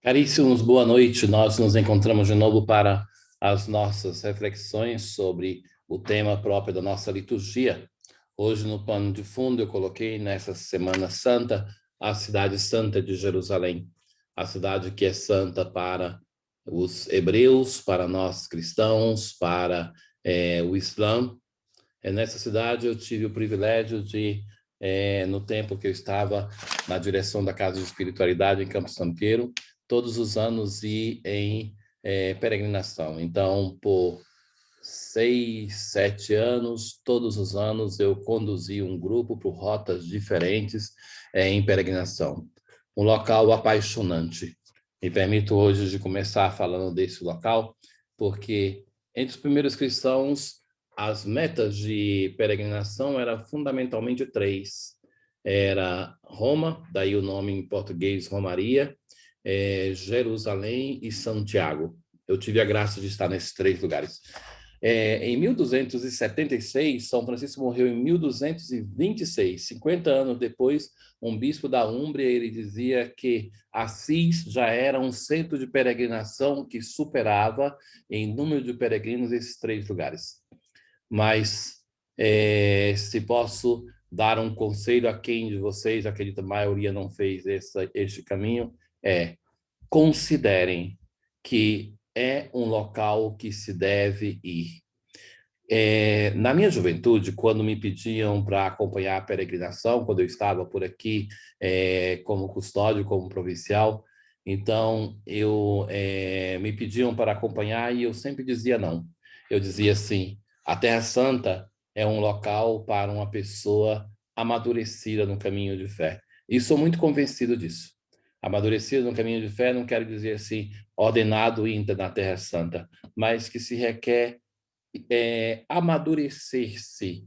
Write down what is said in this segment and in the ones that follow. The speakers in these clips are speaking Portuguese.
Caríssimos, boa noite. Nós nos encontramos de novo para as nossas reflexões sobre o tema próprio da nossa liturgia. Hoje, no pano de fundo, eu coloquei nessa Semana Santa a cidade santa de Jerusalém, a cidade que é santa para os hebreus, para nós cristãos, para o Islã. Nessa cidade eu tive o privilégio de, no tempo que eu estava na direção da Casa de Espiritualidade em Campo Santiago, todos os anos ir em peregrinação. Então, por 6, 7 anos, todos os anos eu conduzi um grupo por rotas diferentes em peregrinação. Um local apaixonante. Me permito hoje de começar falando desse local, porque entre os primeiros cristãos, as metas de peregrinação eram fundamentalmente três. Era Roma, daí o nome em português Romaria, Jerusalém e Santiago. Eu tive a graça de estar nesses três lugares. Em 1276, São Francisco morreu em 1226, 50 anos depois, um bispo da Úmbria, ele dizia que Assis já era um centro de peregrinação que superava em número de peregrinos esses três lugares. Mas se posso dar um conselho a quem de vocês, acredito que a maioria não fez este caminho, considerem que é um local que se deve ir. Na minha juventude, quando me pediam para acompanhar a peregrinação, quando eu estava por aqui como custódio, como provincial, então me pediam para acompanhar e eu sempre dizia não. Eu dizia assim: a Terra Santa é um local para uma pessoa amadurecida no caminho de fé. E sou muito convencido disso. Amadurecido no caminho de fé não quero dizer assim, ordenado íntegro na Terra Santa, mas que se requer amadurecer-se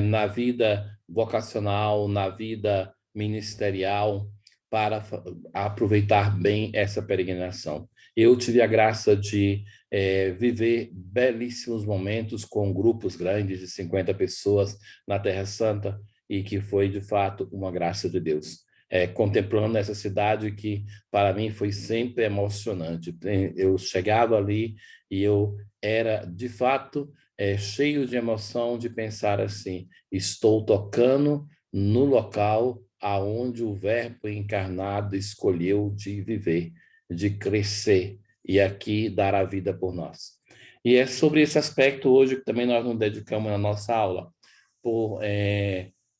na vida vocacional, na vida ministerial, para aproveitar bem essa peregrinação. Eu tive a graça de viver belíssimos momentos com grupos grandes de 50 pessoas na Terra Santa e que foi, de fato, uma graça de Deus. Contemplando essa cidade que, para mim, foi sempre emocionante. Eu chegava ali e eu era, de fato, cheio de emoção de pensar assim: estou tocando no local aonde o Verbo encarnado escolheu de viver, de crescer e aqui dar a vida por nós. E é sobre esse aspecto hoje que também nós nos dedicamos na nossa aula. Por,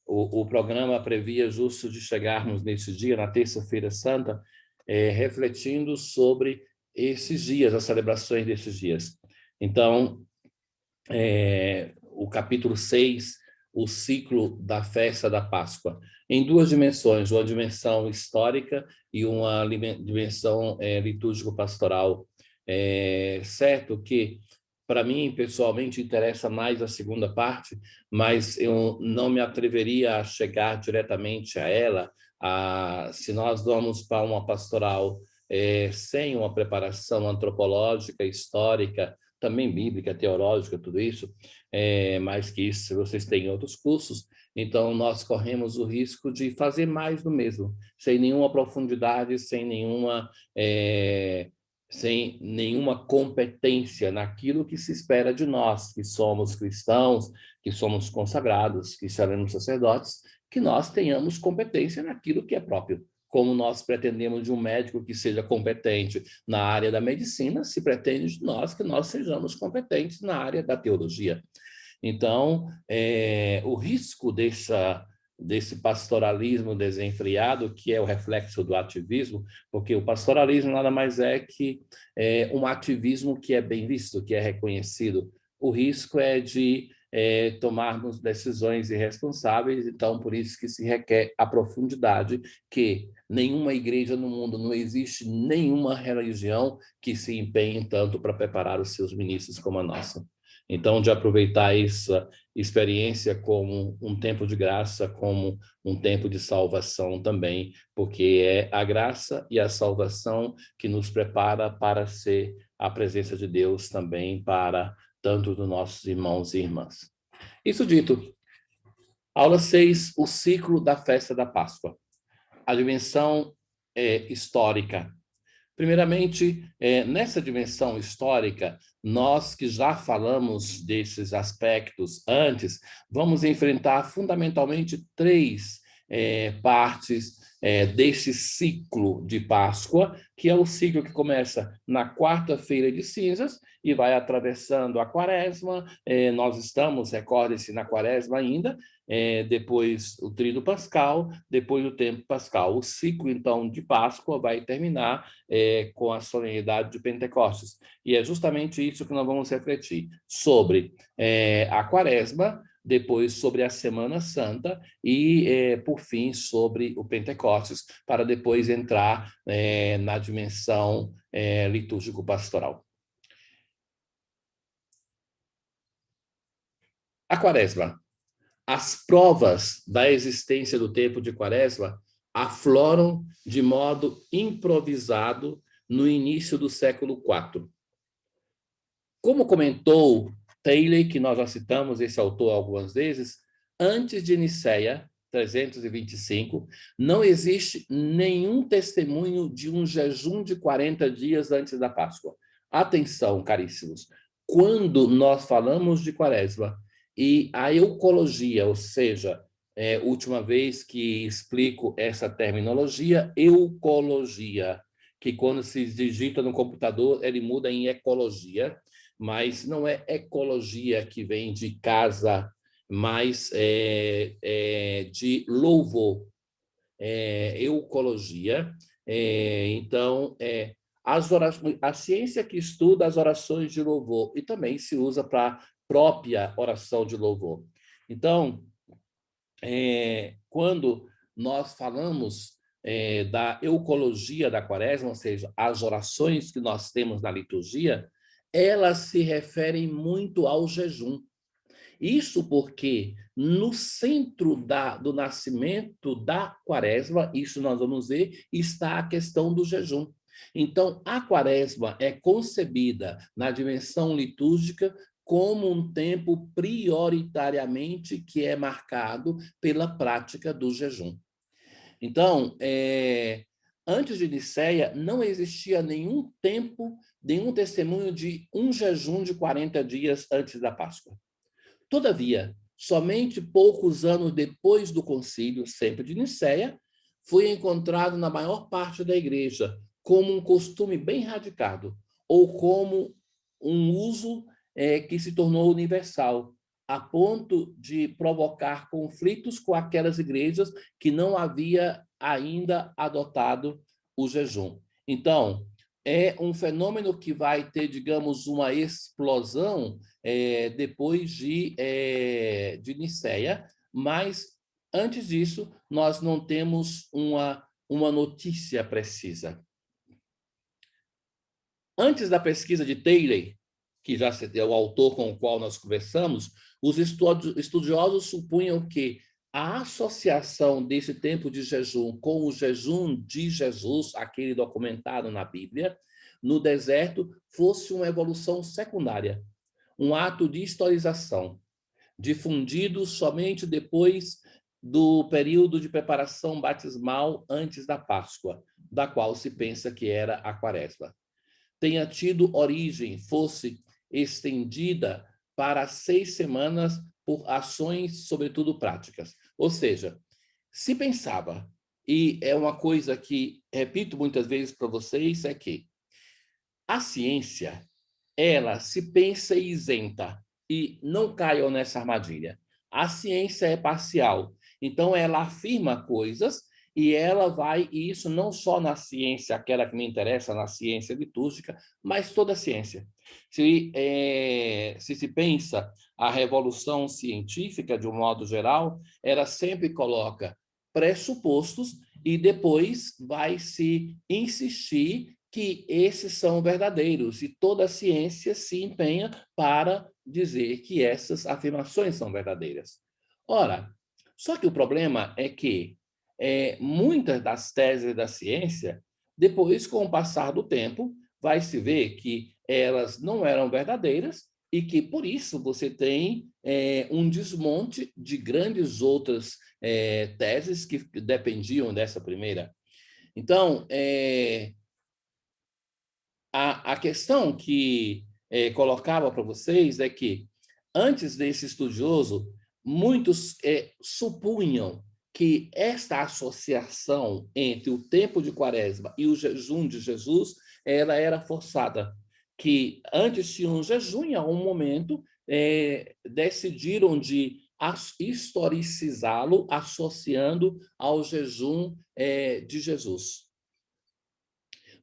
o programa previa justo de chegarmos nesse dia, na Terça-feira Santa, refletindo sobre esses dias, as celebrações desses dias. Então, o capítulo 6, o ciclo da festa da Páscoa, em duas dimensões, uma dimensão histórica e uma dimensão litúrgico-pastoral. Certo que, para mim, pessoalmente, interessa mais a segunda parte, mas eu não me atreveria a chegar diretamente a ela, se nós vamos para uma pastoral sem uma preparação antropológica, histórica, também bíblica, teológica, tudo isso, mais que isso, vocês têm outros cursos, então nós corremos o risco de fazer mais do mesmo, sem nenhuma profundidade, sem nenhuma competência naquilo que se espera de nós, que somos cristãos, que somos consagrados, que seremos sacerdotes, que nós tenhamos competência naquilo que é próprio. Como nós pretendemos de um médico que seja competente na área da medicina, se pretende de nós que nós sejamos competentes na área da teologia. Então, o risco desse pastoralismo desenfreado, que é o reflexo do ativismo, porque o pastoralismo nada mais é que um ativismo que é bem visto, que é reconhecido. O risco é de tomarmos decisões irresponsáveis, então por isso que se requer a profundidade que nenhuma igreja no mundo, não existe nenhuma religião que se empenhe tanto para preparar os seus ministros como a nossa. Então, de aproveitar essa experiência como um tempo de graça, como um tempo de salvação também, porque é a graça e a salvação que nos prepara para ser a presença de Deus também para tanto dos nossos irmãos e irmãs. Isso dito, aula 6, o ciclo da festa da Páscoa. A dimensão histórica. Primeiramente, nessa dimensão histórica, nós que já falamos desses aspectos antes, vamos enfrentar fundamentalmente três partes deste ciclo de Páscoa, que é o ciclo que começa na quarta-feira de cinzas e vai atravessando a quaresma. Nós estamos, recorde-se, na quaresma ainda, depois o tríduo pascal, depois o tempo pascal. O ciclo, então, de Páscoa vai terminar com a solenidade de Pentecostes. E é justamente isso que nós vamos refletir, sobre a quaresma, depois sobre a Semana Santa e, por fim, sobre o Pentecostes, para depois entrar na dimensão litúrgico-pastoral. A quaresma. As provas da existência do tempo de quaresma afloram de modo improvisado no início do século IV. Como comentou Taylor, que nós já citamos esse autor algumas vezes, antes de Nicéia, 325, não existe nenhum testemunho de um jejum de 40 dias antes da Páscoa. Atenção, caríssimos, quando nós falamos de quaresma e a eucologia, ou seja, última vez que explico essa terminologia, eucologia, que quando se digita no computador, ele muda em ecologia, mas não é ecologia que vem de casa, mas de louvor, eucologia. Então, a ciência que estuda as orações de louvor e também se usa para a própria oração de louvor. Então, quando nós falamos da eucologia da quaresma, ou seja, as orações que nós temos na liturgia, elas se referem muito ao jejum. Isso porque no centro do nascimento da quaresma, isso nós vamos ver, está a questão do jejum. Então, a quaresma é concebida na dimensão litúrgica como um tempo prioritariamente que é marcado pela prática do jejum. Então, antes de Nicéia, não existia nenhum tempo, nenhum testemunho de um jejum de 40 dias antes da Páscoa. Todavia, somente poucos anos depois do concílio, sempre de Nicéia, foi encontrado na maior parte da igreja como um costume bem radicado, ou como um uso que se tornou universal, a ponto de provocar conflitos com aquelas igrejas que não havia ainda adotado o jejum. Então, é um fenômeno que vai ter, digamos, uma explosão depois de Nicéia, mas antes disso, nós não temos uma notícia precisa. Antes da pesquisa de Taylor, que já é o autor com o qual nós conversamos, os estudiosos supunham que a associação desse tempo de jejum com o jejum de Jesus, aquele documentado na Bíblia, no deserto, fosse uma evolução secundária, um ato de historização, difundido somente depois do período de preparação batismal antes da Páscoa, da qual se pensa que era a Quaresma. Tenha tido origem, fosse estendida para 6 semanas por ações, sobretudo práticas. Ou seja, se pensava, e é uma coisa que repito muitas vezes para vocês, é que a ciência, ela se pensa isenta, e não caiam nessa armadilha. A ciência é parcial, então ela afirma coisas e ela vai, e isso não só na ciência, aquela que me interessa, na ciência litúrgica, mas toda a ciência. Se pensa a revolução científica, de um modo geral, ela sempre coloca pressupostos e depois vai se insistir que esses são verdadeiros, e toda a ciência se empenha para dizer que essas afirmações são verdadeiras. Ora, só que o problema é que muitas das teses da ciência, depois, com o passar do tempo, vai se ver que elas não eram verdadeiras e que, por isso, você tem um desmonte de grandes outras teses que dependiam dessa primeira. Então, A questão que colocava para vocês é que, antes desse estudioso, muitos supunham que esta associação entre o tempo de Quaresma e o jejum de Jesus, ela era forçada, que antes tinha um jejum e, a um momento, decidiram de historicizá-lo, associando ao jejum de Jesus.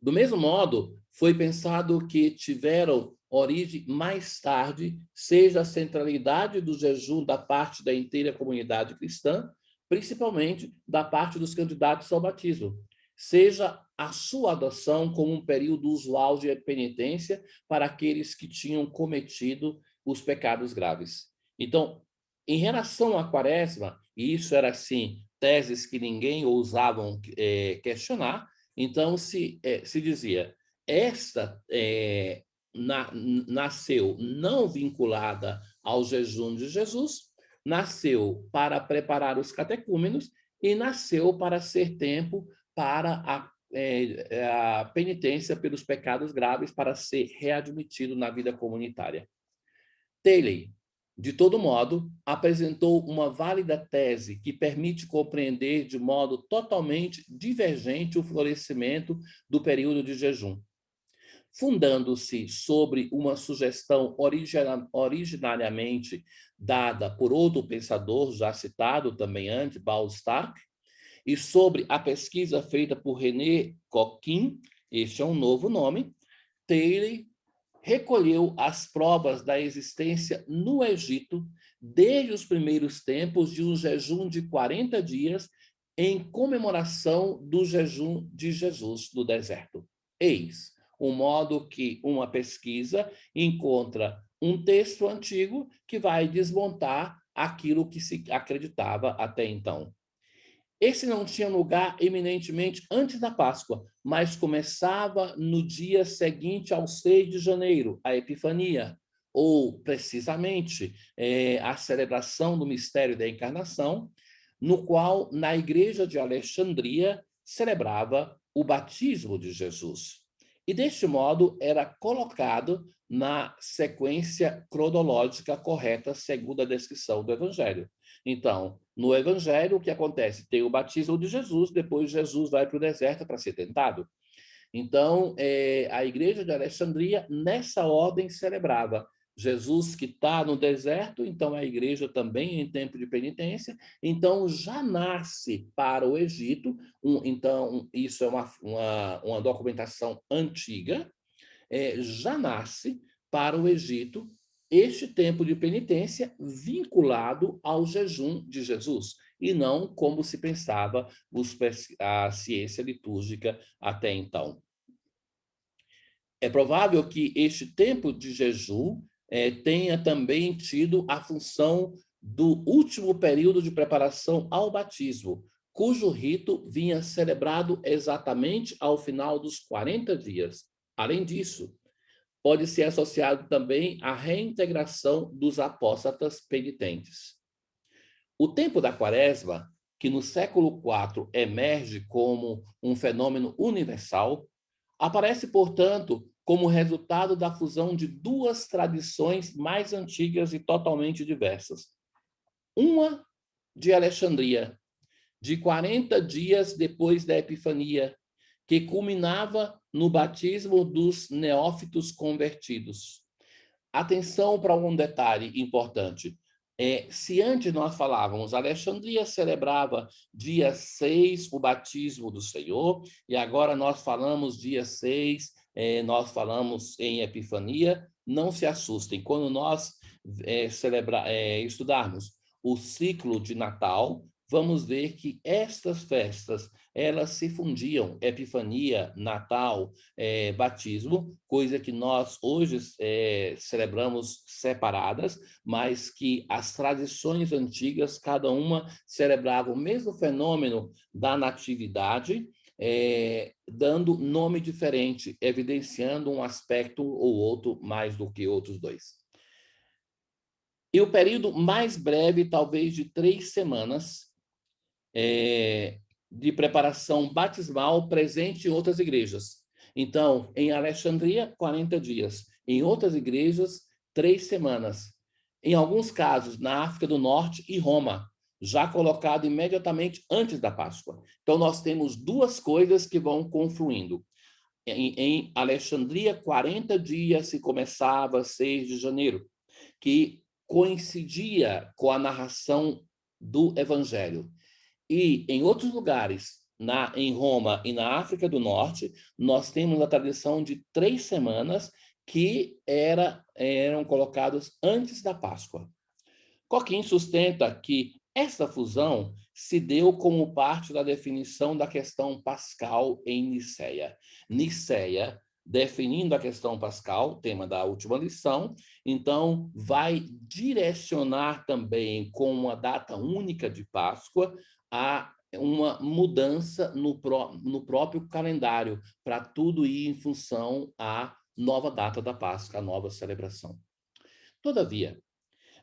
Do mesmo modo, foi pensado que tiveram origem mais tarde, seja a centralidade do jejum da parte da inteira comunidade cristã, principalmente da parte dos candidatos ao batismo, seja a sua adoção como um período usual de penitência para aqueles que tinham cometido os pecados graves. Então, em relação à Quaresma, e isso era assim, teses que ninguém ousavam questionar, então se dizia, esta nasceu não vinculada ao jejum de Jesus, nasceu para preparar os catecúmenos e nasceu para ser tempo para a penitência pelos pecados graves, para ser readmitido na vida comunitária. Taylor, de todo modo, apresentou uma válida tese que permite compreender de modo totalmente divergente o florescimento do período de jejum. Fundando-se sobre uma sugestão originariamente dada por outro pensador, já citado também antes, Ball-Stark, e sobre a pesquisa feita por René Coquin, este é um novo nome, Taylor recolheu as provas da existência no Egito, desde os primeiros tempos, de um jejum de 40 dias em comemoração do jejum de Jesus no deserto. Eis o modo que uma pesquisa encontra um texto antigo que vai desmontar aquilo que se acreditava até então. Esse não tinha lugar eminentemente antes da Páscoa, mas começava no dia seguinte ao 6 de janeiro, a Epifania, ou, precisamente, a celebração do mistério da encarnação, no qual, na igreja de Alexandria, celebrava o batismo de Jesus. E, deste modo, era colocado na sequência cronológica correta, segundo a descrição do Evangelho. Então, no Evangelho, o que acontece? Tem o batismo de Jesus, depois Jesus vai para o deserto para ser tentado. Então, a igreja de Alexandria, nessa ordem, celebrava Jesus que está no deserto, então a igreja também em tempo de penitência, então já nasce para o Egito, então isso é uma documentação antiga, já nasce para o Egito este tempo de penitência vinculado ao jejum de Jesus, e não como se pensava a ciência litúrgica até então. É provável que este tempo de jejum tenha também tido a função do último período de preparação ao batismo, cujo rito vinha celebrado exatamente ao final dos 40 dias. Além disso, pode ser associado também à reintegração dos apóstatas penitentes. O tempo da Quaresma, que no século IV emerge como um fenômeno universal, aparece, portanto, como resultado da fusão de duas tradições mais antigas e totalmente diversas. Uma de Alexandria, de 40 dias depois da Epifania, que culminava no batismo dos neófitos convertidos. Atenção para um detalhe importante. Se antes nós falávamos, Alexandria celebrava dia 6 o batismo do Senhor, e agora nós falamos dia 6, nós falamos em Epifania, não se assustem. Quando nós estudarmos o ciclo de Natal, vamos ver que estas festas, elas se fundiam, Epifania, Natal, batismo, coisa que nós hoje celebramos separadas, mas que as tradições antigas, cada uma celebrava o mesmo fenômeno da natividade, dando nome diferente, evidenciando um aspecto ou outro mais do que outros dois. E o período mais breve, talvez de 3 semanas, de preparação batismal presente em outras igrejas. Então, em Alexandria, 40 dias. Em outras igrejas, 3 semanas. Em alguns casos, na África do Norte e Roma, já colocado imediatamente antes da Páscoa. Então, nós temos duas coisas que vão confluindo. Em Alexandria, 40 dias se começava 6 de janeiro, que coincidia com a narração do Evangelho. E em outros lugares, em Roma e na África do Norte, nós temos a tradição de 3 semanas que eram colocados antes da Páscoa. Coquin sustenta que essa fusão se deu como parte da definição da questão pascal em Nicéia. Nicéia, definindo a questão pascal, tema da última lição, então vai direcionar também com uma data única de Páscoa a uma mudança no próprio calendário, para tudo ir em função à nova data da Páscoa, a nova celebração. Todavia,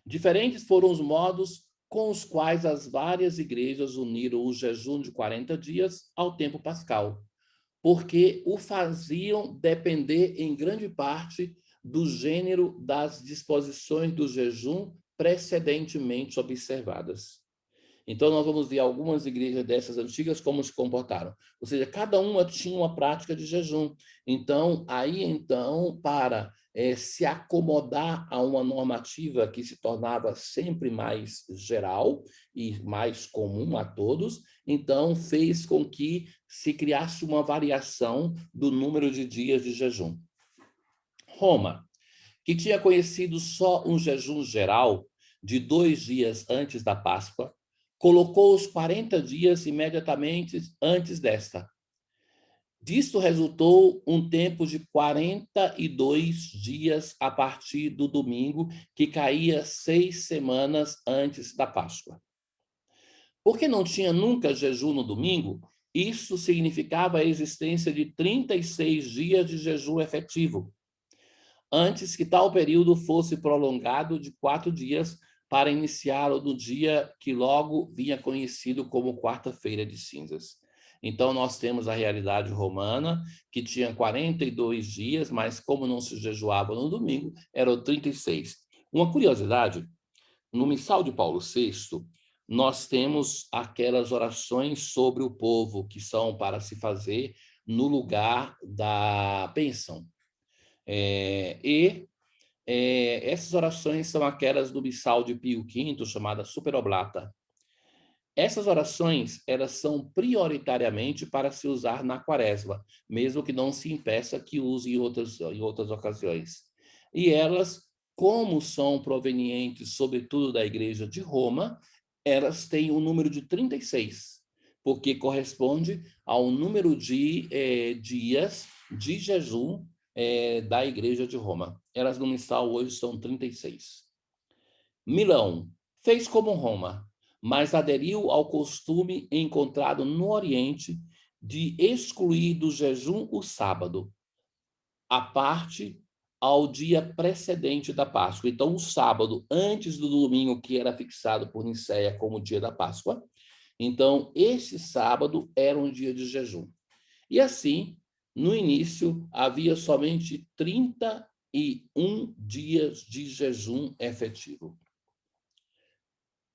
diferentes foram os modos com os quais as várias igrejas uniram o jejum de 40 dias ao tempo pascal, porque o faziam depender em grande parte do gênero das disposições do jejum precedentemente observadas. Então, nós vamos ver algumas igrejas dessas antigas como se comportaram. Ou seja, cada uma tinha uma prática de jejum. Então, para se acomodar a uma normativa que se tornava sempre mais geral e mais comum a todos, então fez com que se criasse uma variação do número de dias de jejum. Roma, que tinha conhecido só um jejum geral de 2 dias antes da Páscoa, colocou os 40 dias imediatamente antes desta. Disto resultou um tempo de 42 dias a partir do domingo, que caía 6 semanas antes da Páscoa. Porque não tinha nunca jejum no domingo, isso significava a existência de 36 dias de jejum efetivo, antes que tal período fosse prolongado de 4 dias para iniciá-lo no dia que logo vinha conhecido como quarta-feira de cinzas. Então, nós temos a realidade romana, que tinha 42 dias, mas como não se jejuava no domingo, eram 36. Uma curiosidade, no Missal de Paulo VI, nós temos aquelas orações sobre o povo, que são para se fazer no lugar da bênção. Essas orações são aquelas do Missal de Pio V, chamada Superoblata. Essas orações, elas são prioritariamente para se usar na quaresma, mesmo que não se impeça que use em outras ocasiões. E elas, como são provenientes, sobretudo, da Igreja de Roma, elas têm um número de 36, porque corresponde ao número de dias de jejum da Igreja de Roma. Elas no missal hoje são 36. Milão fez como Roma, mas aderiu ao costume encontrado no Oriente de excluir do jejum o sábado, a parte ao dia precedente da Páscoa. Então, o sábado, antes do domingo, que era fixado por Nicéia como dia da Páscoa, então, esse sábado era um dia de jejum. E assim, no início, havia somente 31 dias de jejum efetivo.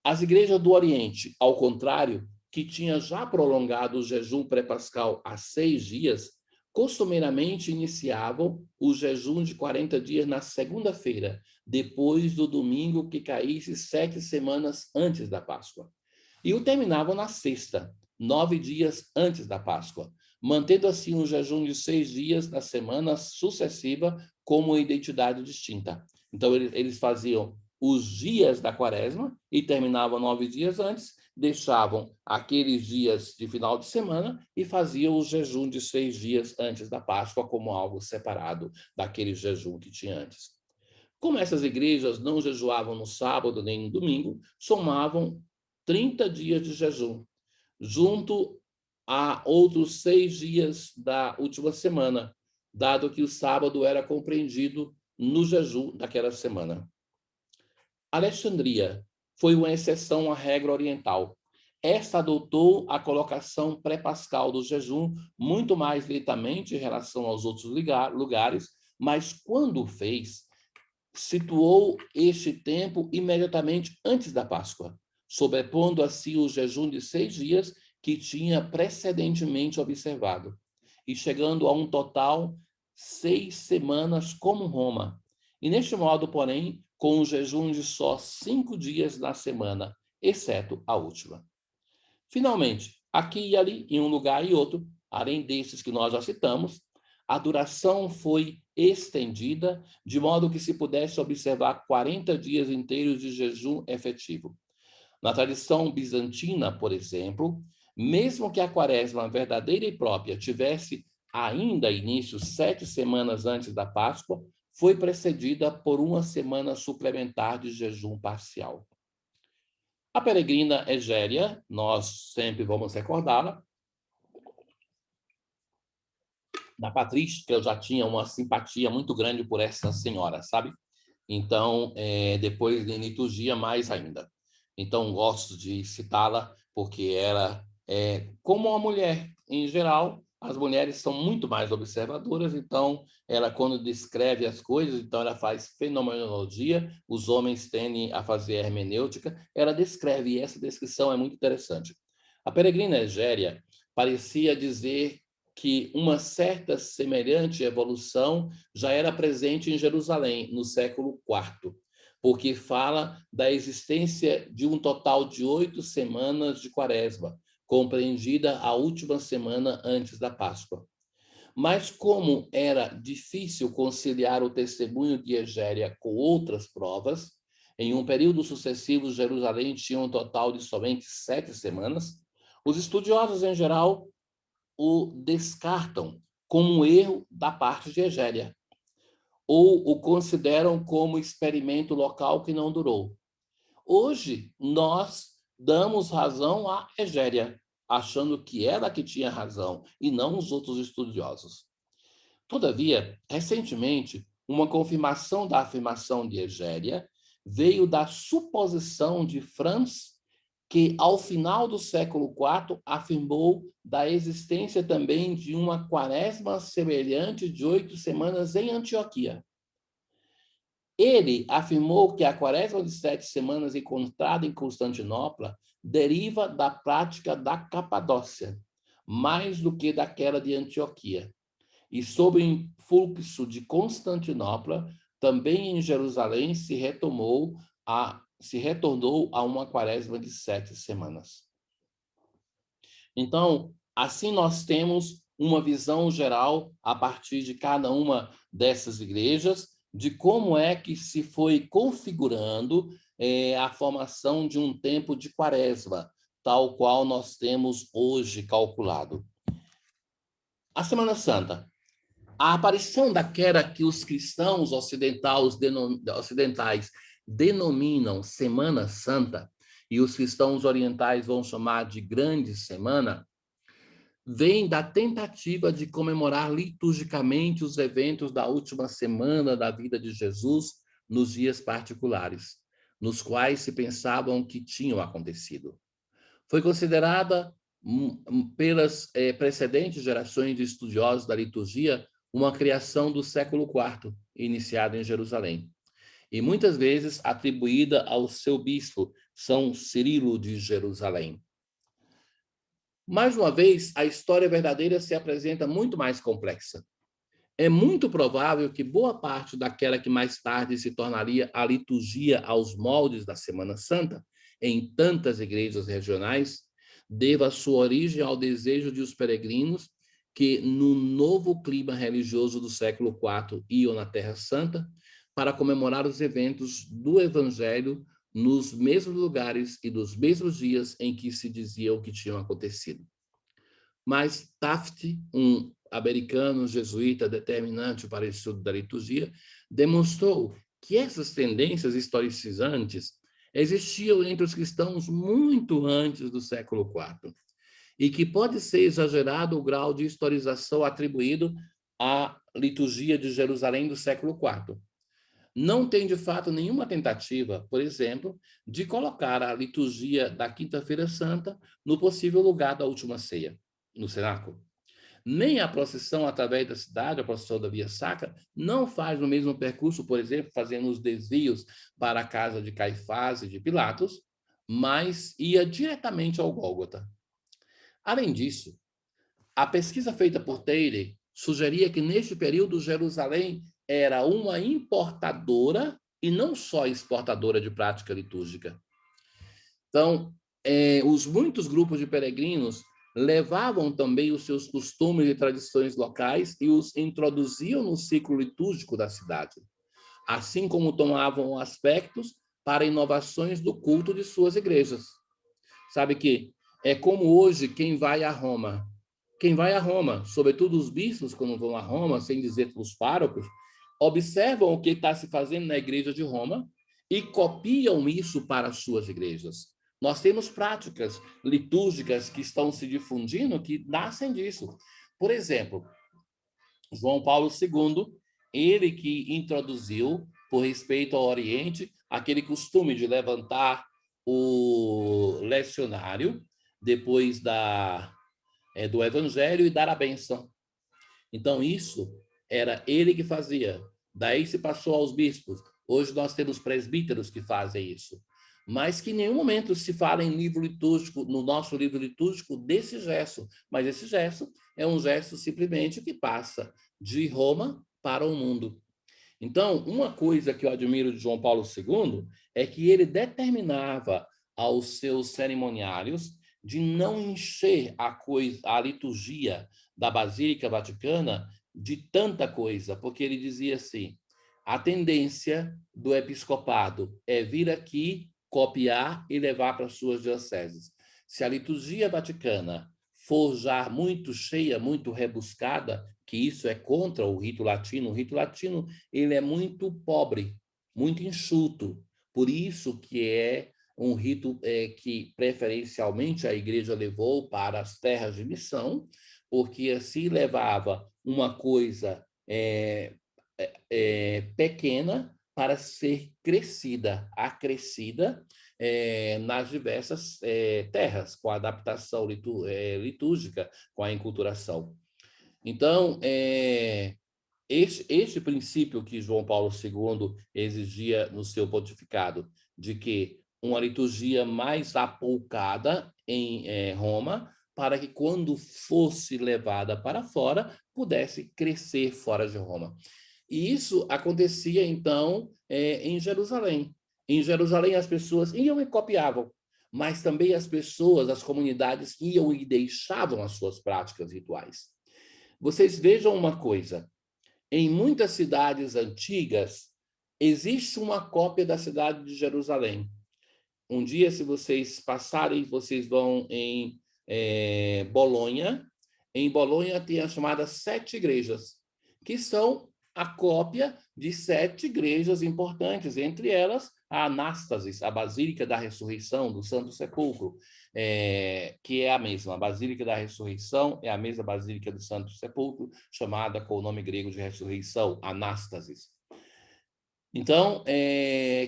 As igrejas do Oriente, ao contrário, que tinha já prolongado o jejum pré-pascal a 6 dias, costumeiramente iniciavam o jejum de 40 dias na segunda-feira, depois do domingo que caísse 7 semanas antes da Páscoa. E o terminavam na sexta, 9 dias antes da Páscoa, mantendo assim um jejum de 6 dias na semana sucessiva como identidade distinta. Então, eles faziam os dias da quaresma e terminavam 9 dias antes, deixavam aqueles dias de final de semana e faziam o jejum de 6 dias antes da Páscoa como algo separado daquele jejum que tinha antes. Como essas igrejas não jejuavam no sábado nem no domingo, somavam 30 dias de jejum, junto a outros 6 dias da última semana, dado que o sábado era compreendido no jejum daquela semana. Alexandria foi uma exceção à regra oriental, esta adotou a colocação pré-pascal do jejum muito mais lentamente em relação aos outros lugares, mas quando o fez, situou este tempo imediatamente antes da Páscoa, sobrepondo assim o jejum de 6 dias que tinha precedentemente observado, e chegando a um total 6 semanas como Roma. E neste modo, porém, com um jejum de só 5 dias na semana, exceto a última. Finalmente, aqui e ali, em um lugar e outro, além desses que nós já citamos, a duração foi estendida de modo que se pudesse observar 40 dias inteiros de jejum efetivo. Na tradição bizantina, por exemplo, mesmo que a quaresma verdadeira e própria tivesse ainda início 7 semanas antes da Páscoa, foi precedida por uma semana suplementar de jejum parcial. A peregrina Egéria, nós sempre vamos recordá-la, da patrística, eu já tinha uma simpatia muito grande por essa senhora, sabe? Então, depois em liturgia, mais ainda. Então, gosto de citá-la, porque ela, como uma mulher em geral, as mulheres são muito mais observadoras, então, ela, quando descreve as coisas, então, ela faz fenomenologia, os homens tendem a fazer hermenêutica, ela descreve, e essa descrição é muito interessante. A peregrina Egéria parecia dizer que uma certa semelhante evolução já era presente em Jerusalém, no século IV, porque fala da existência de um total de 8 semanas de quaresma, compreendida a última semana antes da Páscoa. Mas como era difícil conciliar o testemunho de Egéria com outras provas, em um período sucessivo, Jerusalém tinha um total de somente 7 semanas, os estudiosos, em geral, o descartam como um erro da parte de Egéria, ou o consideram como experimento local que não durou. Hoje, nós damos razão a Egéria, achando que ela que tinha razão e não os outros estudiosos. Todavia, recentemente, uma confirmação da afirmação de Egéria veio da suposição de Franz, que, ao final do século IV, afirmou da existência também de uma quaresma semelhante de 8 semanas em Antioquia. Ele afirmou que a quaresma de 7 semanas encontrada em Constantinopla deriva da prática da Capadócia, mais do que daquela de Antioquia. E sob o influxo de Constantinopla, também em Jerusalém se retornou a uma quaresma de 7 semanas. Então, assim nós temos uma visão geral, a partir de cada uma dessas igrejas, de como é que se foi configurando a formação de um tempo de quaresma, tal qual nós temos hoje calculado. A Semana Santa. A aparição daquela que os cristãos ocidentais denominam Semana Santa, e os cristãos orientais vão chamar de Grande Semana, vem da tentativa de comemorar liturgicamente os eventos da última semana da vida de Jesus nos dias particulares, nos quais se pensavam que tinham acontecido. Foi considerada pelas precedentes gerações de estudiosos da liturgia uma criação do século IV, iniciada em Jerusalém, e muitas vezes atribuída ao seu bispo, São Cirilo de Jerusalém. Mais uma vez, a história verdadeira se apresenta muito mais complexa. É muito provável que boa parte daquela que mais tarde se tornaria a liturgia aos moldes da Semana Santa, em tantas igrejas regionais, deva sua origem ao desejo de os peregrinos que, no novo clima religioso do século IV, iam na Terra Santa para comemorar os eventos do Evangelho nos mesmos lugares e nos mesmos dias em que se dizia o que tinham acontecido. Mas Taft, um americano jesuíta determinante para o estudo da liturgia, demonstrou que essas tendências historicizantes existiam entre os cristãos muito antes do século IV, e que pode ser exagerado o grau de historização atribuído à liturgia de Jerusalém do século IV. não tem, de fato, nenhuma tentativa, por exemplo, de colocar a liturgia da Quinta-feira Santa no possível lugar da última ceia, no cenáculo. Nem a procissão através da cidade, a procissão da Via Sacra, não faz o mesmo percurso, por exemplo, fazendo os desvios para a casa de Caifás e de Pilatos, mas ia diretamente ao Gólgota. Além disso, a pesquisa feita por Taylor sugeria que, neste período, Jerusalém era uma importadora e não só exportadora de prática litúrgica. Então, os muitos grupos de peregrinos levavam também os seus costumes e tradições locais e os introduziam no ciclo litúrgico da cidade, assim como tomavam aspectos para inovações do culto de suas igrejas. Sabe que é como hoje quem vai a Roma. Quem vai a Roma, sobretudo os bispos, quando vão a Roma, sem dizer os párocos, observam o que está se fazendo na igreja de Roma e copiam isso para as suas igrejas. Nós temos práticas litúrgicas que estão se difundindo que nascem disso. Por exemplo, João Paulo II, ele que introduziu, por respeito ao Oriente, aquele costume de levantar o lecionário depois do Evangelho e dar a bênção. Então, isso era ele que fazia. Daí se passou aos bispos. Hoje nós temos presbíteros que fazem isso. Mas que em nenhum momento se fala em livro litúrgico, no nosso livro litúrgico, desse gesto. Mas esse gesto é um gesto simplesmente que passa de Roma para o mundo. Então, uma coisa que eu admiro de João Paulo II é que ele determinava aos seus cerimoniários de não encher a liturgia da Basílica Vaticana de tanta coisa, porque ele dizia assim: a tendência do episcopado é vir aqui, copiar e levar para as suas dioceses. Se a liturgia vaticana for já muito cheia, muito rebuscada, que isso é contra o rito latino ele é muito pobre, muito enxuto. Por isso que é um rito que preferencialmente a igreja levou para as terras de missão, porque assim levava uma coisa pequena para ser crescida, acrescida nas diversas terras, com a adaptação litúrgica, com a enculturação. Então, este princípio que João Paulo II exigia no seu pontificado, de que uma liturgia mais apoucada em Roma, para que quando fosse levada para fora, pudesse crescer fora de Roma. E isso acontecia, então, em Jerusalém. Em Jerusalém, as pessoas iam e copiavam, mas também as pessoas, as comunidades, iam e deixavam as suas práticas rituais. Vocês vejam uma coisa: em muitas cidades antigas, existe uma cópia da cidade de Jerusalém. Um dia, se vocês passarem, vocês vão em Bolonha. Em Bolonha tem as chamadas 7 igrejas, que são a cópia de 7 igrejas importantes, entre elas a Anástasis, a Basílica da Ressurreição, do Santo Sepulcro, que é a mesma. A Basílica da Ressurreição é a mesma Basílica do Santo Sepulcro, chamada com o nome grego de ressurreição, Anástasis. Então,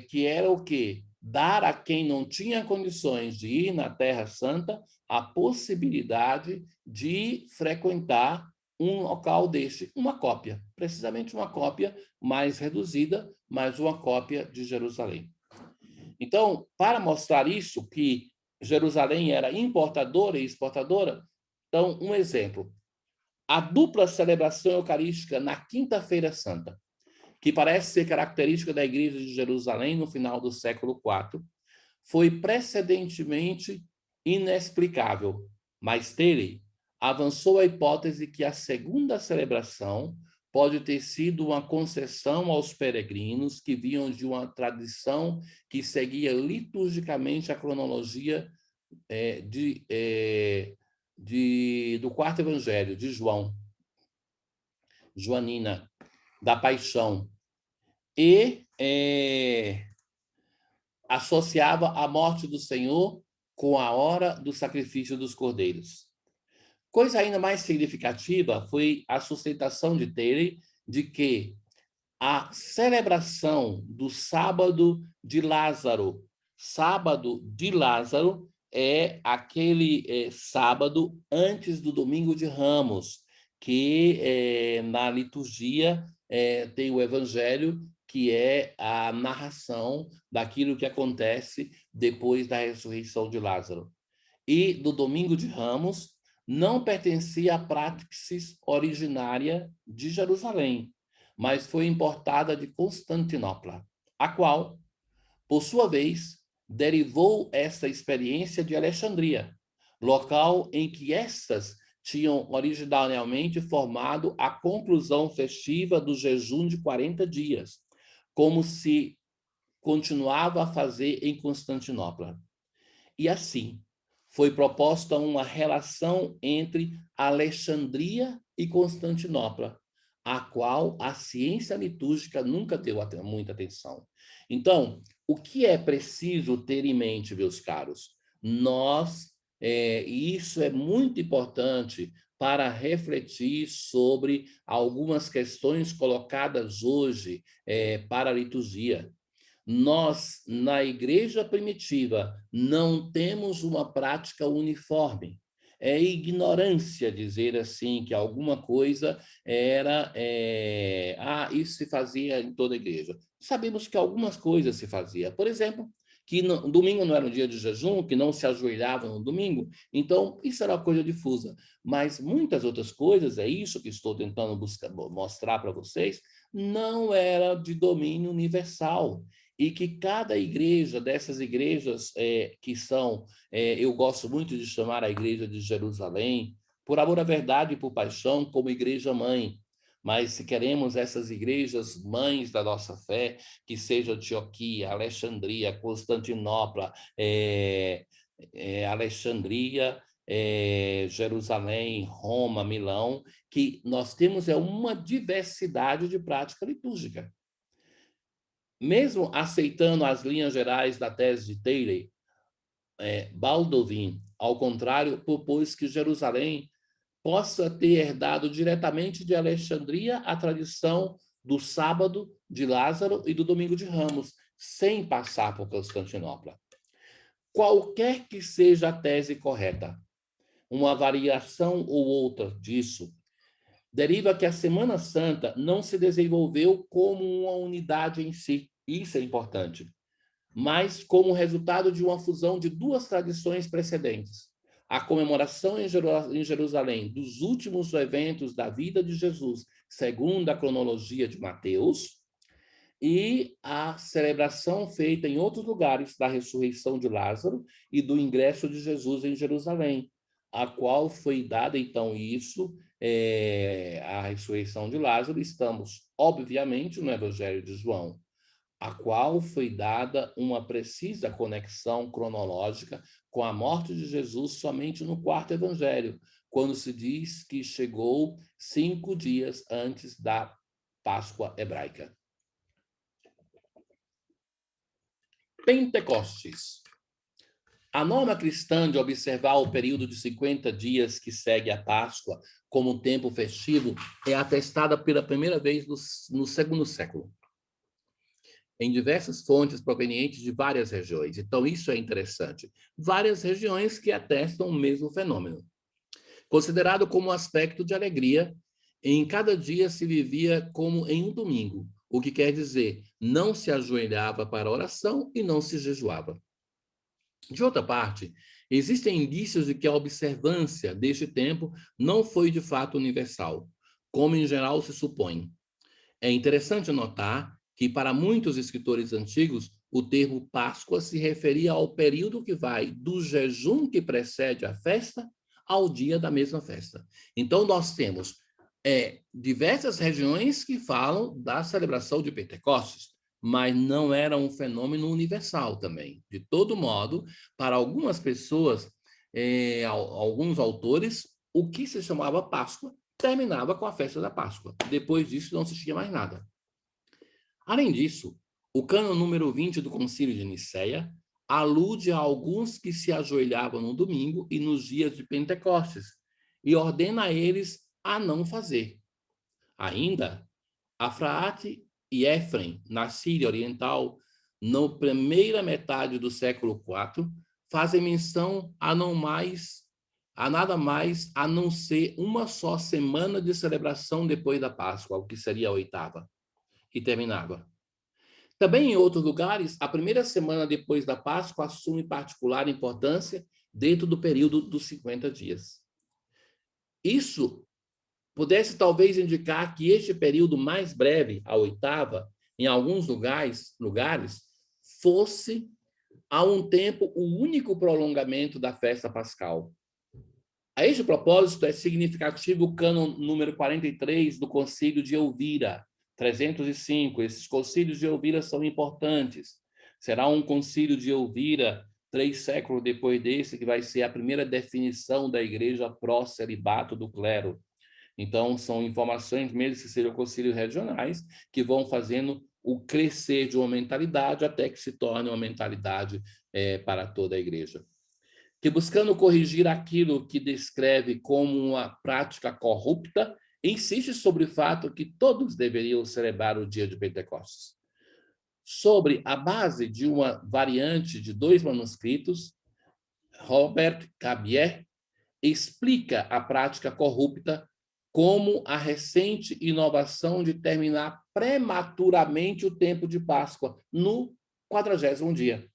que era o quê? Dar a quem não tinha condições de ir na Terra Santa a possibilidade de frequentar um local deste, uma cópia, precisamente uma cópia mais reduzida, mas uma cópia de Jerusalém. Então, para mostrar isso, que Jerusalém era importadora e exportadora, então, um exemplo: a dupla celebração eucarística na Quinta-feira Santa, que parece ser característica da Igreja de Jerusalém no final do século IV, foi precedentemente inexplicável, mas Taylor avançou a hipótese que a segunda celebração pode ter sido uma concessão aos peregrinos que vinham de uma tradição que seguia liturgicamente a cronologia do quarto evangelho, de João, Joanina, da Paixão, e associava a morte do Senhor com a hora do sacrifício dos cordeiros. Coisa ainda mais significativa foi a sustentação de Taylor de que a celebração do sábado de Lázaro. Sábado de Lázaro é aquele sábado antes do domingo de Ramos, que na liturgia tem o evangelho, que é a narração daquilo que acontece depois da ressurreição de Lázaro. E do domingo de Ramos não pertencia à praxis originária de Jerusalém, mas foi importada de Constantinopla, a qual, por sua vez, derivou essa experiência de Alexandria, local em que estas tinham originalmente formado a conclusão festiva do jejum de 40 dias, como se continuava a fazer em Constantinopla. E assim, foi proposta uma relação entre Alexandria e Constantinopla, a qual a ciência litúrgica nunca deu muita atenção. Então, o que é preciso ter em mente, meus caros? Isso é muito importante para refletir sobre algumas questões colocadas hoje para a liturgia. Nós, na igreja primitiva, não temos uma prática uniforme. É ignorância dizer assim que alguma coisa isso se fazia em toda a igreja. Sabemos que algumas coisas se fazia. Por exemplo, que domingo não era um dia de jejum, que não se ajoelhavam no domingo. Então, isso era uma coisa difusa. Mas muitas outras coisas, é isso que estou tentando mostrar para vocês, não era de domínio universal e que cada igreja, dessas igrejas que são, eu gosto muito de chamar a igreja de Jerusalém, por amor à verdade e por paixão, como igreja mãe. Mas se queremos essas igrejas mães da nossa fé, que sejam Antioquia, Alexandria, Constantinopla, Alexandria, Jerusalém, Roma, Milão, que nós temos uma diversidade de prática litúrgica. Mesmo aceitando as linhas gerais da tese de Taylor, Baldovin, ao contrário, propôs que Jerusalém possa ter herdado diretamente de Alexandria a tradição do sábado de Lázaro e do domingo de Ramos, sem passar por Constantinopla. Qualquer que seja a tese correta, uma variação ou outra disso, deriva que a Semana Santa não se desenvolveu como uma unidade em si. Isso é importante. Mas como resultado de uma fusão de duas tradições precedentes. A comemoração em Jerusalém dos últimos eventos da vida de Jesus, segundo a cronologia de Mateus, e a celebração feita em outros lugares da ressurreição de Lázaro e do ingresso de Jesus em Jerusalém, a qual foi dada, então, a ressurreição de Lázaro. Estamos, obviamente, no Evangelho de João, a qual foi dada uma precisa conexão cronológica com a morte de Jesus somente no quarto evangelho, quando se diz que chegou 5 dias antes da Páscoa hebraica. Pentecostes. A norma cristã de observar o período de 50 dias que segue a Páscoa como um tempo festivo é atestada pela primeira vez no segundo século, em diversas fontes provenientes de várias regiões. Então, isso é interessante. Várias regiões que atestam o mesmo fenômeno. Considerado como um aspecto de alegria, em cada dia se vivia como em um domingo, o que quer dizer, não se ajoelhava para a oração e não se jejuava. De outra parte, existem indícios de que a observância deste tempo não foi de fato universal, como em geral se supõe. É interessante notar que, para muitos escritores antigos, o termo Páscoa se referia ao período que vai do jejum que precede a festa ao dia da mesma festa. Então, nós temos diversas regiões que falam da celebração de Pentecostes, mas não era um fenômeno universal também. De todo modo, para algumas pessoas, alguns autores, o que se chamava Páscoa terminava com a festa da Páscoa. Depois disso, não se tinha mais nada. Além disso, o cânon número 20 do Concílio de Nicéia alude a alguns que se ajoelhavam no domingo e nos dias de Pentecostes e ordena a eles a não fazer. Ainda, a Frati e Éfrem, na Síria Oriental, na primeira metade do século IV, fazem menção a nada mais a não ser uma só semana de celebração depois da Páscoa, o que seria a oitava, e terminava. Também em outros lugares, a primeira semana depois da Páscoa assume particular importância dentro do período dos 50 dias. Isso pudesse talvez indicar que este período mais breve, a oitava, em alguns lugares fosse, há um tempo, o único prolongamento da festa pascal. A este propósito, é significativo o cânon número 43 do Concílio de Elvira, 305. Esses concílios de Elvira são importantes. Será um concílio de Elvira, 3 séculos depois desse, que vai ser a primeira definição da igreja pró-celibato do clero. Então, são informações, mesmo que sejam concílios regionais, que vão fazendo o crescer de uma mentalidade até que se torne uma mentalidade para toda a igreja. Que, buscando corrigir aquilo que descreve como uma prática corrupta, insiste sobre o fato que todos deveriam celebrar o dia de Pentecostes. Sobre a base de uma variante de 2 manuscritos, Robert Caballé explica a prática corrupta como a recente inovação de terminar prematuramente o tempo de Páscoa, no 40º dia,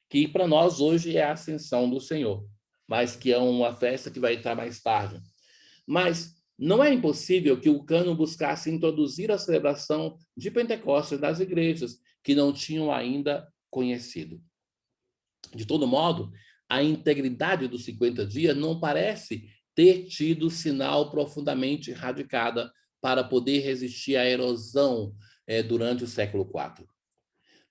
que para nós hoje é a Ascensão do Senhor, mas que é uma festa que vai entrar mais tarde. Mas não é impossível que o cânon buscasse introduzir a celebração de Pentecostes nas igrejas que não tinham ainda conhecido. De todo modo, a integridade dos 50 dias não parece ter tido sinal profundamente radicada para poder resistir à erosão durante o século IV.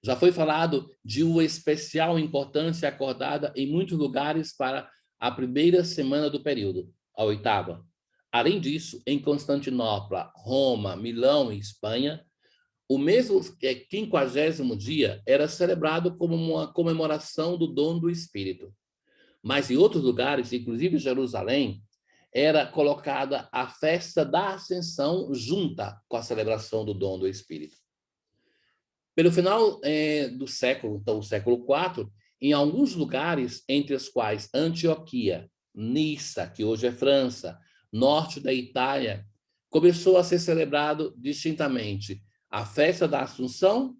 Já foi falado de uma especial importância acordada em muitos lugares para a primeira semana do período, a oitava. Além disso, em Constantinopla, Roma, Milão e Espanha, o mesmo 50º dia era celebrado como uma comemoração do dom do Espírito. Mas em outros lugares, inclusive Jerusalém, era colocada a festa da Ascensão junta com a celebração do dom do Espírito. Pelo final do século, então o século IV, em alguns lugares, entre os quais Antioquia, Niça, que hoje é França, norte da Itália, começou a ser celebrado distintamente a festa da Assunção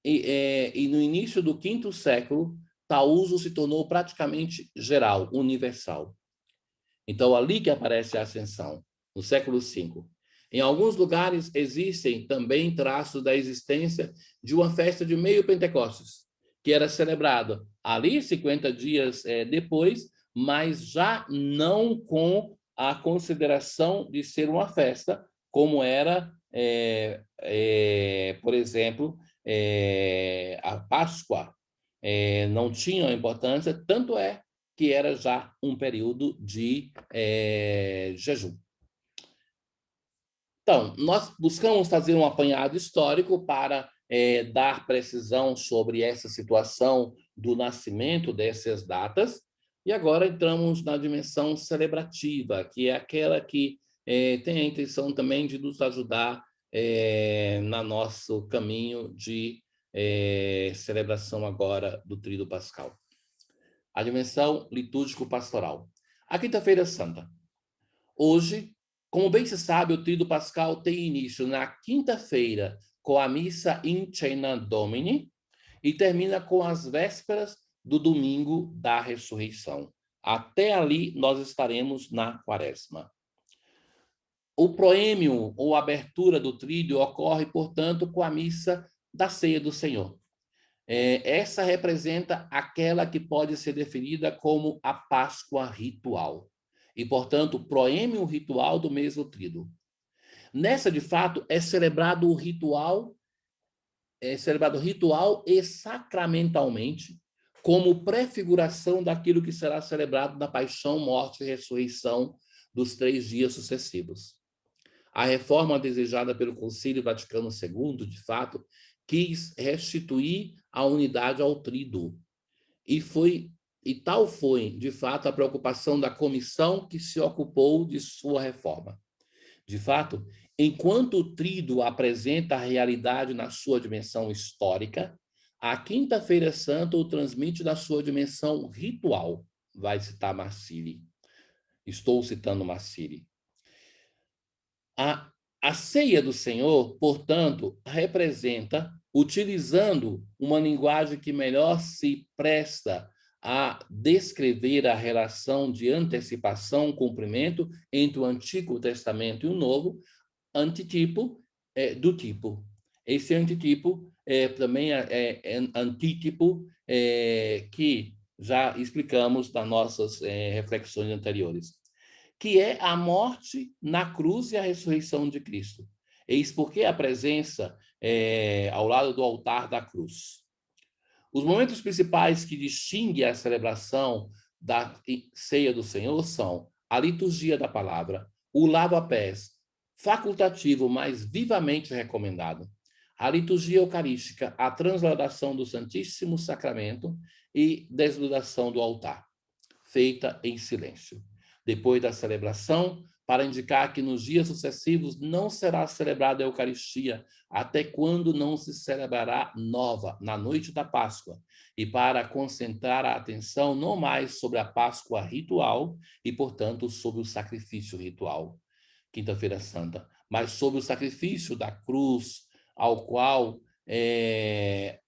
e no início do V século, tal uso se tornou praticamente geral, universal. Então, ali que aparece a Ascensão, no século V. Em alguns lugares existem também traços da existência de uma festa de meio Pentecostes, que era celebrada ali 50 dias depois, mas já não com a consideração de ser uma festa, como era, por exemplo, a Páscoa. Não tinha importância, tanto é que era já um período de jejum. Então, nós buscamos fazer um apanhado histórico para dar precisão sobre essa situação do nascimento dessas datas, e agora entramos na dimensão celebrativa, que é aquela que tem a intenção também de nos ajudar no nosso caminho de celebração agora do Tríduo Pascal. A dimensão litúrgico-pastoral. A Quinta-feira Santa. Hoje, como bem se sabe, o Tríduo Pascal tem início na quinta-feira com a missa In Cena Domini e termina com as vésperas do domingo da ressurreição. Até ali nós estaremos na quaresma. O proêmio ou abertura do tríduo ocorre, portanto, com a missa da Ceia do Senhor. Essa representa aquela que pode ser definida como a Páscoa ritual. E, portanto, o proêmio ritual do mesmo tríduo. Nessa, de fato, é celebrado ritual e sacramentalmente, como prefiguração daquilo que será celebrado na paixão, morte e ressurreição dos 3 dias sucessivos. A reforma desejada pelo Concílio Vaticano II, de fato, quis restituir a unidade ao tríduo. E tal foi, de fato, a preocupação da comissão que se ocupou de sua reforma. De fato, enquanto o tríduo apresenta a realidade na sua dimensão histórica, a Quinta-feira Santa o transmite na sua dimensão ritual. Vai citar Marcilli. Estou citando Marcilli. A ceia do Senhor, portanto, representa, utilizando uma linguagem que melhor se presta a descrever a relação de antecipação, cumprimento entre o Antigo Testamento e o Novo, antitipo do tipo. Esse antitipo também é antítipo que já explicamos nas nossas reflexões anteriores, que é a morte na cruz e a ressurreição de Cristo. Eis porque a presença ao lado do altar da cruz. Os momentos principais que distinguem a celebração da ceia do Senhor são a liturgia da palavra, o lava-pés, facultativo, mas vivamente recomendado, a liturgia eucarística, a transladação do Santíssimo Sacramento e desnudação do altar, feita em silêncio. Depois da celebração, para indicar que nos dias sucessivos não será celebrada a Eucaristia, até quando não se celebrará nova, na noite da Páscoa, e para concentrar a atenção não mais sobre a Páscoa ritual e, portanto, sobre o sacrifício ritual, Quinta-feira Santa, mas sobre o sacrifício da cruz, ao qual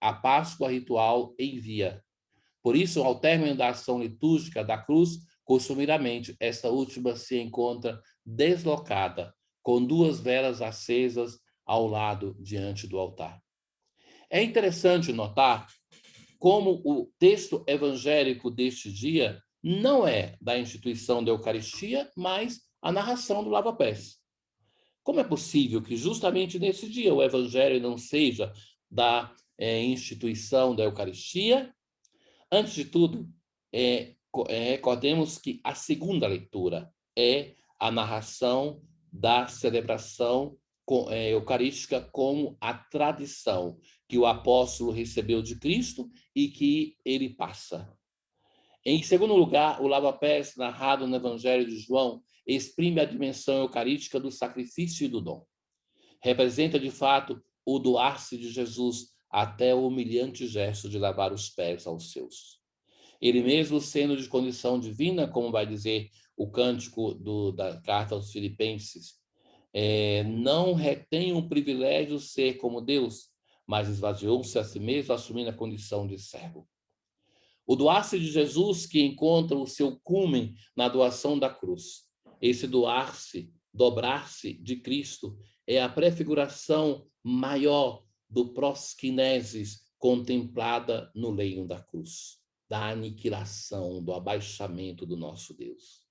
a Páscoa ritual envia. Por isso, ao término da ação litúrgica da cruz, costumeiramente, esta última se encontra deslocada, com duas velas acesas ao lado diante do altar. É interessante notar como o texto evangélico deste dia não é da instituição da Eucaristia, mas a narração do lava-pés. Como é possível que justamente nesse dia o evangelho não seja da instituição da Eucaristia? Antes de tudo, recordemos que a segunda leitura é a narração da celebração eucarística como a tradição que o apóstolo recebeu de Cristo e que ele passa. Em segundo lugar, o lava-pés, narrado no Evangelho de João, exprime a dimensão eucarística do sacrifício e do dom. Representa, de fato, o doar-se de Jesus até o humilhante gesto de lavar os pés aos seus. Ele mesmo sendo de condição divina, como vai dizer o cântico da carta aos Filipenses, não retém o privilégio de ser como Deus, mas esvaziou-se a si mesmo, assumindo a condição de servo. O doar-se de Jesus, que encontra o seu cume na doação da cruz. Esse doar-se, dobrar-se de Cristo, é a prefiguração maior do prosquinesis contemplada no leito da cruz, da aniquilação, do abaixamento do nosso Deus.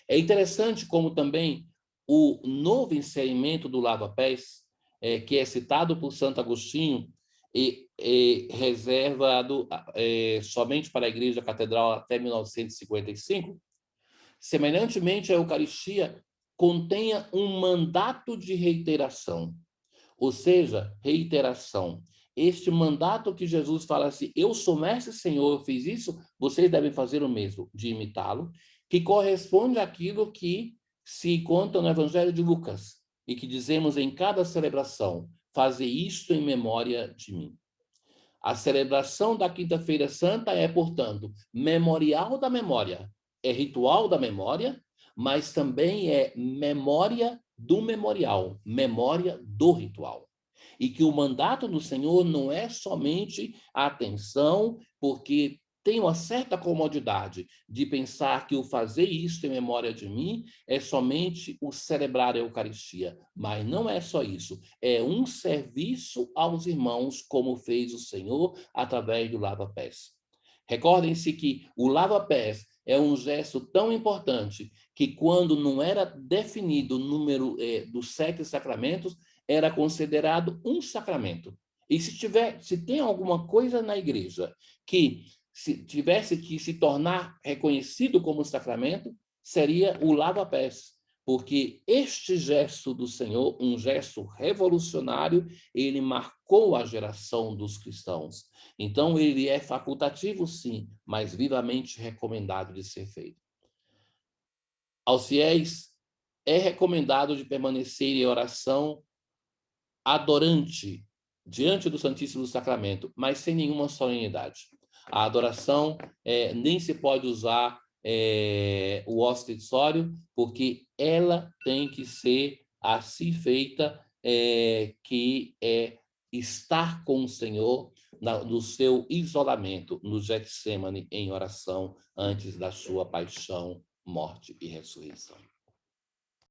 É interessante como também o novo inserimento do lava-pés, que é citado por Santo Agostinho, reservado somente para a Igreja Catedral até 1955, semelhantemente à Eucaristia, contenha um mandato de reiteração, ou seja, reiteração. Este mandato que Jesus fala assim, eu sou mestre, Senhor, eu fiz isso, vocês devem fazer o mesmo, de imitá-lo, que corresponde àquilo que se conta no Evangelho de Lucas, e que dizemos em cada celebração, fazer isto em memória de mim. A celebração da Quinta-feira Santa é, portanto, memorial da memória, é ritual da memória, mas também é memória do memorial, memória do ritual. E que o mandato do Senhor não é somente a atenção, porque tem uma certa comodidade de pensar que o fazer isto em memória de mim é somente o celebrar a Eucaristia, mas não é só isso, é um serviço aos irmãos, como fez o Senhor através do lava-pés. Recordem-se que o lava-pés é um gesto tão importante que, quando não era definido o número dos 7 sacramentos, era considerado um sacramento. E se tem alguma coisa na igreja que se tivesse que se tornar reconhecido como sacramento, seria o lava-pés, porque este gesto do Senhor, um gesto revolucionário, ele marcou a geração dos cristãos. Então, ele é facultativo, sim, mas vivamente recomendado de ser feito. Aos fiéis, é recomendado de permanecer em oração adorante diante do Santíssimo Sacramento, mas sem nenhuma solenidade. A adoração nem se pode usar o ostensório, porque ela tem que ser assim feita, que é estar com o Senhor no seu isolamento, no Getsemane, em oração, antes da sua paixão, morte e ressurreição.